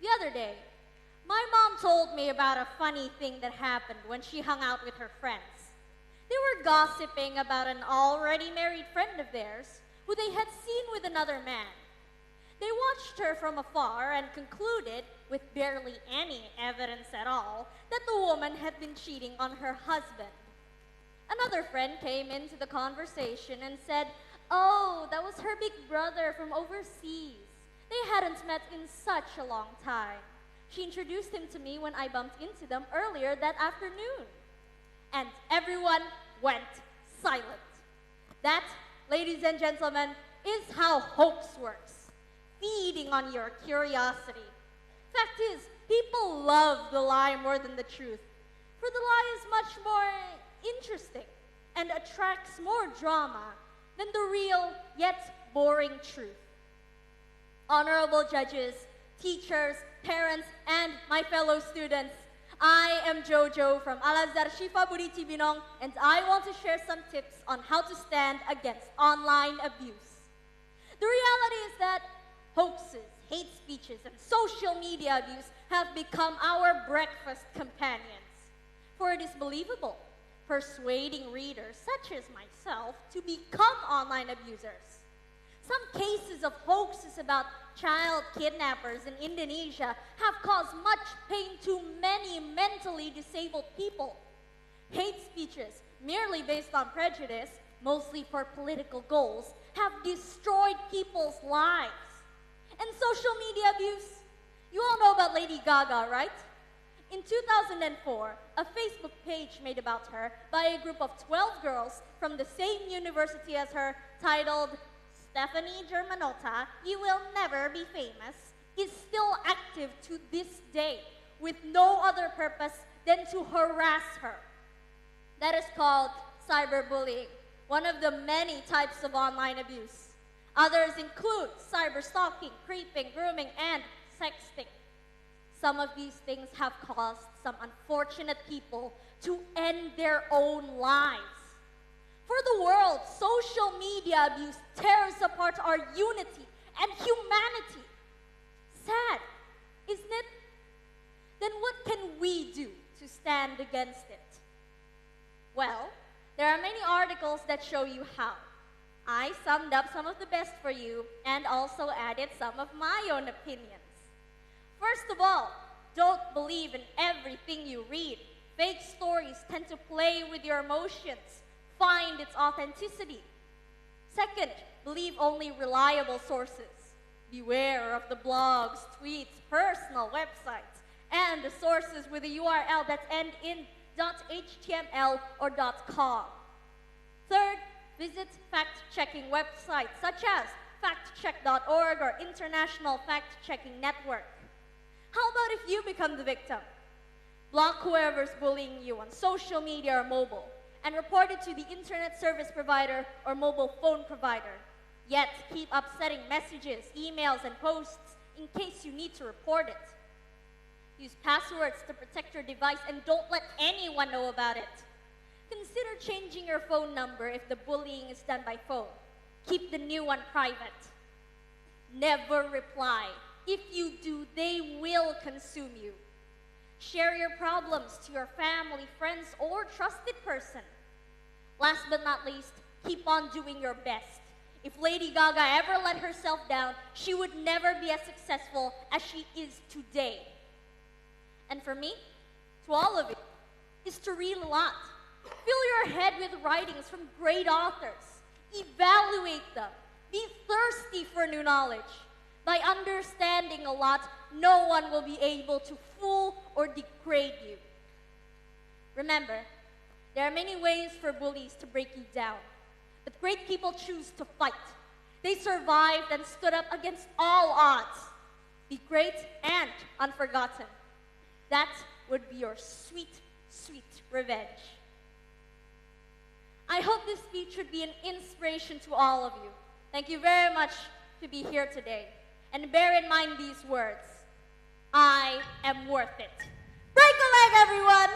The other day, my mom told me about a funny thing that happened when she hung out with her friends. They were gossiping about an already married friend of theirs who they had seen with another man. They watched her from afar and concluded, with barely any evidence at all, that the woman had been cheating on her husband. Another friend came into the conversation and said, "Oh, that was her big brother from overseas. They hadn't met in such a long time. She introduced him to me when I bumped into them earlier that afternoon." And everyone went silent. That, ladies and gentlemen, is how hoax works. Feeding on your curiosity. Fact is, people love the lie more than the truth, for the lie is much more interesting and attracts more drama than the real yet boring truth. Honorable judges, teachers, parents, and my fellow students, I am Jojo from Al Azhar Syifa Budi Cibinong, and I want to share some tips on how to stand against online abuse. The reality is that hoaxes, hate speeches, and social media abuse have become our breakfast companions. For it is believable, persuading readers such as myself to become online abusers. Some cases of hoaxes about child kidnappers in Indonesia have caused much pain to many mentally disabled people. Hate speeches, merely based on prejudice, mostly for political goals, have destroyed people's lives. And social media abuse, you all know about Lady Gaga, right? In 2004, a Facebook page made about her by a group of 12 girls from the same university as her, titled "Stephanie Germanotta, You Will Never Be Famous," is still active to this day with no other purpose than to harass her. That is called cyberbullying, one of the many types of online abuse. Others include cyberstalking, creeping, grooming, and sexting. Some of these things have caused some unfortunate people to end their own lives. For the world, social media abuse tears apart our unity and humanity. Sad, isn't it? Then what can we do to stand against it? Well, there are many articles that show you how. I summed up some of the best for you and also added some of my own opinions. First of all, don't believe in everything you read. Fake stories tend to play with your emotions. Find its authenticity. Second, believe only reliable sources. Beware of the blogs, tweets, personal websites, and the sources with a URL that end in .html or .com. Third, visit fact-checking websites such as factcheck.org or International Fact-Checking Network. How about if you become the victim? Block whoever's bullying you on social media or mobile and report it to the internet service provider or mobile phone provider. Yet keep upsetting messages, emails, and posts in case you need to report it. Use passwords to protect your device and don't let anyone know about it. Consider changing your phone number if the bullying is done by phone. Keep the new one private. Never reply. If you do, they will consume you. Share your problems to your family, friends, or trusted person. Last but not least, keep on doing your best. If Lady Gaga ever let herself down, she would never be as successful as she is today. And for me, to all of you, is to read a lot. Fill your head with writings from great authors. Evaluate them. Be thirsty for new knowledge. By understanding a lot, no one will be able to fool or degrade you. Remember, there are many ways for bullies to break you down, but great people choose to fight. They survived and stood up against all odds. Be great and unforgotten. That would be your sweet, sweet revenge. I hope this speech would be an inspiration to all of you. Thank you very much to be here today. And bear in mind these words: I am worth it. Break a leg, everyone!